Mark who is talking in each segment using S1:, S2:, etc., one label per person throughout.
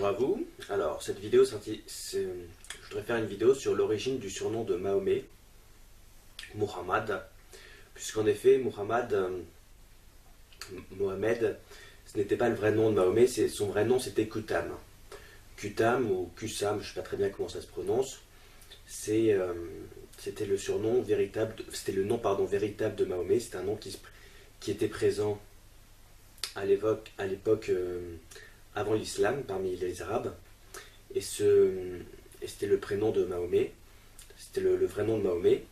S1: Bonjour à vous. Alors, cette vidéo, je voudrais faire une vidéo sur l'origine du surnom de Mahomet, Muhammad, puisqu'en effet, Mohamed, ce n'était pas le vrai nom de Mahomet, son vrai nom c'était Qutham. Qutham ou Qusam, je ne sais pas très bien comment ça se prononce, c'était le surnom véritable, c'était le nom véritable de Mahomet, c'est un nom qui était présent à l'époque avant l'islam parmi les Arabes, et c'était le prénom de Mahomet, c'était le vrai nom de Mahomet.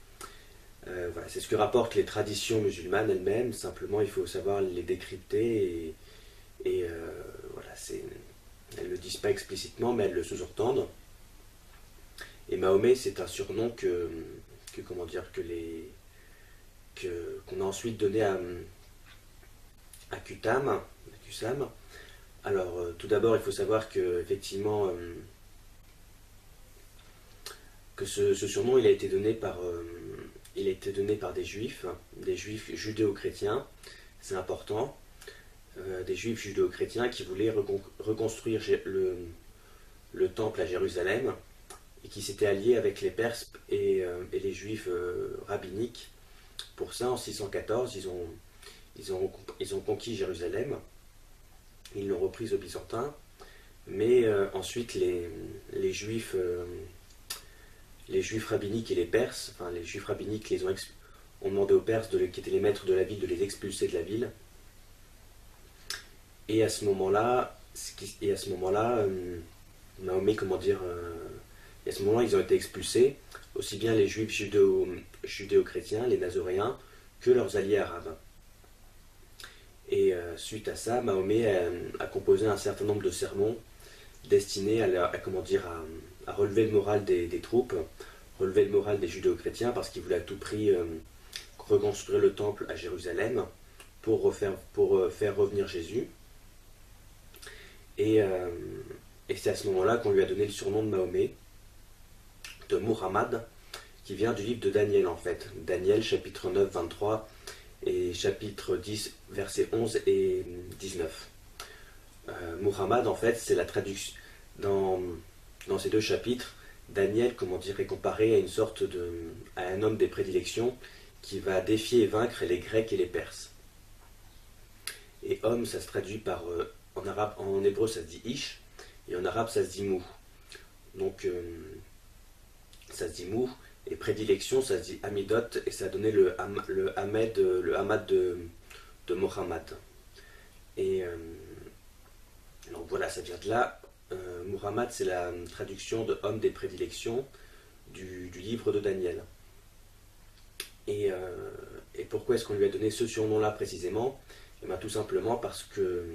S1: Voilà, c'est ce que rapportent les traditions musulmanes elles-mêmes, simplement il faut savoir les décrypter voilà, elles ne le disent pas explicitement mais elles le sous-entendent. Et Mahomet c'est un surnom qu'on a ensuite donné à Qutham. Alors tout d'abord il faut savoir que effectivement que ce surnom il a été donné par des juifs judéo-chrétiens, c'est important, des juifs judéo-chrétiens qui voulaient reconstruire le temple à Jérusalem et qui s'étaient alliés avec les Perses et les juifs rabbiniques. Pour ça, en 614, ils ont conquis Jérusalem, ils l'ont reprise aux Byzantins, mais ensuite les juifs rabbiniques et les Perses, enfin les juifs rabbiniques ont demandé aux Perses, qui étaient les maîtres de la ville, de les expulser de la ville. Et à ce moment-là, Mahomet, et à ce moment-là, ils ont été expulsés, aussi bien les juifs judéo-chrétiens, les nazoréens, que leurs alliés arabes. Et suite à ça, Mahomet a composé un certain nombre de sermons destinés à relever le moral des troupes, relever le moral des judéo-chrétiens, parce qu'il voulait à tout prix reconstruire le temple à Jérusalem pour faire revenir Jésus. Et c'est à ce moment-là qu'on lui a donné le surnom de Mahomet, de Muhammad, qui vient du livre de Daniel en fait. Daniel chapitre 9, 23 et chapitre 10, versets 11 et 19. Muhammad en fait c'est la traduction dans ces deux chapitres. Daniel est comparé à un homme des prédilections qui va défier et vaincre les Grecs et les Perses. Et homme ça se traduit par en hébreu ça se dit ish et en arabe ça se dit mou. Donc ça se dit mou, et prédilection ça se dit amidot, et ça a donné le hamad de Mohammed. Et donc voilà, ça vient de là. Muhammad c'est la traduction de homme des prédilections du livre de Daniel. Et pourquoi est-ce qu'on lui a donné ce surnom-là précisément? Et bien tout simplement parce que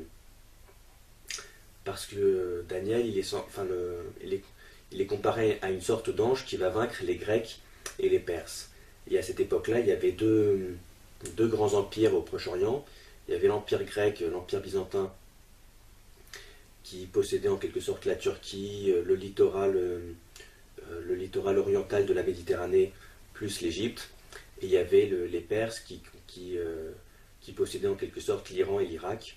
S1: Daniel il est comparé à une sorte d'ange qui va vaincre les Grecs et les Perses. Et à cette époque-là, il y avait deux grands empires au Proche-Orient. Il y avait l'empire grec, l'empire byzantin, qui possédait en quelque sorte la Turquie, le littoral oriental de la Méditerranée, plus l'Égypte. Et il y avait les Perses qui possédaient en quelque sorte l'Iran et l'Irak.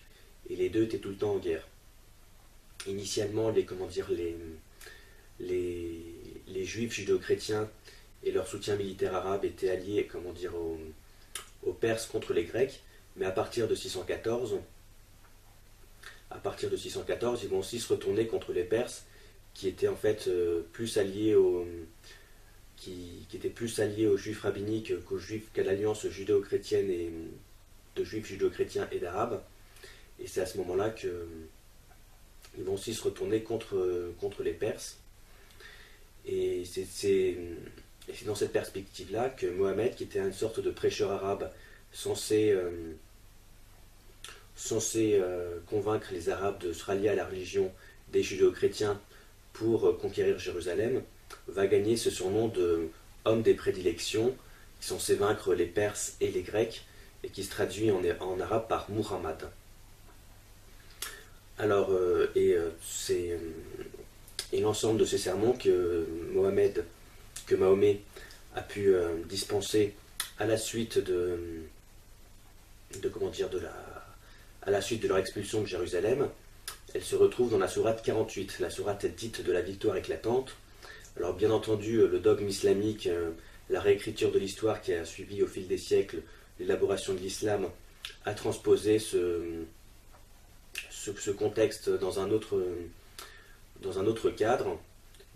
S1: Et les deux étaient tout le temps en guerre. Initialement, les juifs judéo-chrétiens et leur soutien militaire arabe étaient alliés aux Perses contre les Grecs, mais à partir de 614, ils vont aussi se retourner contre les Perses, qui étaient en fait qui étaient plus alliés aux juifs rabbiniques qu'à l'alliance judéo-chrétienne et de juifs judéo-chrétiens et d'arabes. Et c'est à ce moment-là qu'ils vont aussi se retourner contre les Perses. Et c'est dans cette perspective-là que Mohammed, qui était une sorte de prêcheur arabe censé convaincre les Arabes de se rallier à la religion des judéo-chrétiens pour conquérir Jérusalem, va gagner ce surnom de homme des prédilections, qui est censé vaincre les Perses et les Grecs, et qui se traduit en arabe par Muhammad. Alors, c'est l'ensemble de ces sermons que Mahomet a pu dispenser à la suite à la suite de leur expulsion de Jérusalem, elle se retrouve dans la sourate 48, la sourate dite de la victoire éclatante. Alors bien entendu, le dogme islamique, la réécriture de l'histoire qui a suivi au fil des siècles l'élaboration de l'islam, a transposé ce contexte dans un autre cadre,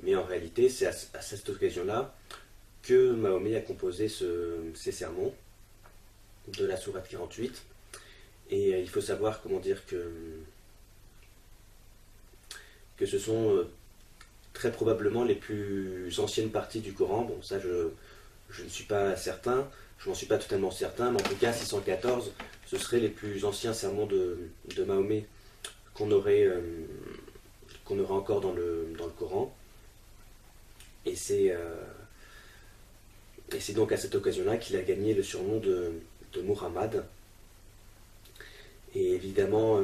S1: mais en réalité c'est à cette occasion-là que Mahomet a composé ces sermons de la sourate 48. Et il faut savoir comment dire que ce sont très probablement les plus anciennes parties du Coran. Bon, ça je ne suis pas certain, je m'en suis pas totalement certain, mais en tout cas 614, ce seraient les plus anciens sermons de Mahomet qu'on aurait encore dans le Coran. Et c'est donc à cette occasion-là qu'il a gagné le surnom de Muhammad, et évidemment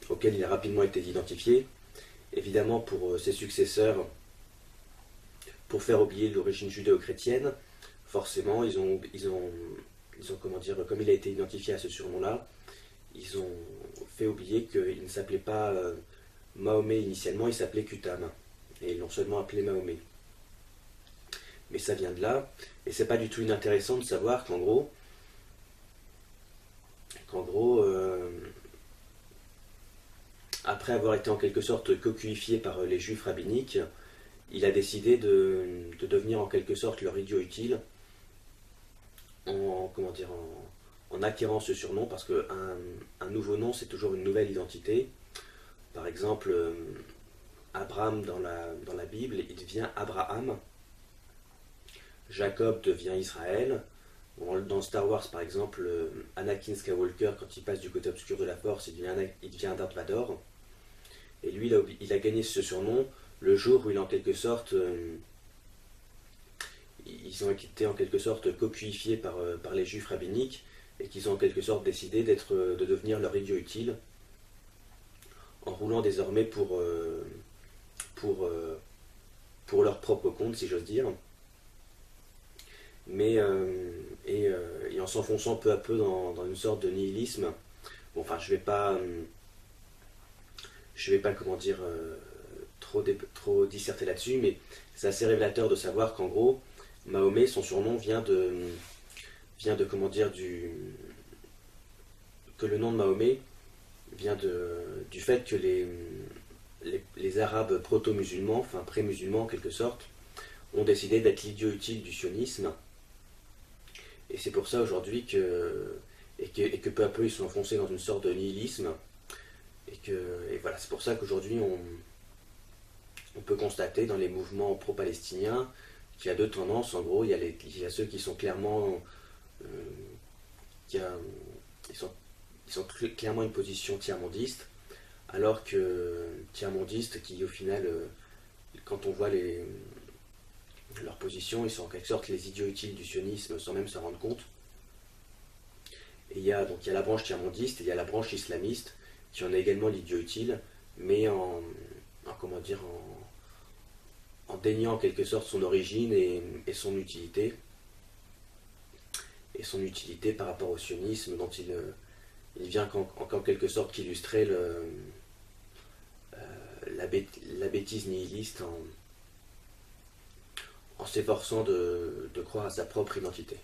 S1: auquel il a rapidement été identifié. Évidemment pour ses successeurs, pour faire oublier l'origine judéo-chrétienne, forcément ils ont comment dire, comme il a été identifié à ce surnom-là, ils ont fait oublier qu'il ne s'appelait pas Mahomet initialement, il s'appelait Qutam, et ils l'ont seulement appelé Mahomet. Mais ça vient de là, et c'est pas du tout inintéressant de savoir qu'en gros, après avoir été en quelque sorte cocuifié par les juifs rabbiniques, il a décidé de devenir en quelque sorte leur idiot utile en acquérant ce surnom, parce qu'un nouveau nom c'est toujours une nouvelle identité. Par exemple, Abraham dans la Bible, il devient Abraham. Jacob devient Israël. Dans Star Wars, par exemple, Anakin Skywalker, quand il passe du côté obscur de la Force, il devient Darth Vader. Et lui, il a gagné ce surnom le jour où il, en quelque sorte, ils ont été en quelque sorte cocuifiés par les juifs rabbiniques, et qu'ils ont en quelque sorte décidé de devenir leur idiot utile, en roulant désormais pour leur propre compte, si j'ose dire. Mais et en s'enfonçant peu à peu dans une sorte de nihilisme. Bon, enfin, je vais pas comment dire trop disserter là-dessus, mais c'est assez révélateur de savoir qu'en gros Mahomet, son surnom vient de comment dire que le nom de Mahomet vient du fait que les Arabes proto-musulmans, enfin pré-musulmans en quelque sorte, ont décidé d'être l'idiot utile du sionisme. Et c'est pour ça aujourd'hui que peu à peu ils sont enfoncés dans une sorte de nihilisme. Et voilà, c'est pour ça qu'aujourd'hui on peut constater dans les mouvements pro-palestiniens qu'il y a deux tendances. En gros, il y a ceux qui sont clairement ils sont clairement une position tiers-mondiste, alors que tiers-mondistes qui au final, quand on voit leur position, ils sont en quelque sorte les idiots utiles du sionisme sans même s'en rendre compte. Et il y a la branche tiers-mondiste et il y a la branche islamiste qui en est également l'idiot utile, mais en déniant en quelque sorte son origine et son utilité. Et son utilité par rapport au sionisme dont il vient en quelque sorte qu'illustrer la bêtise nihiliste en s'efforçant de croire à sa propre identité.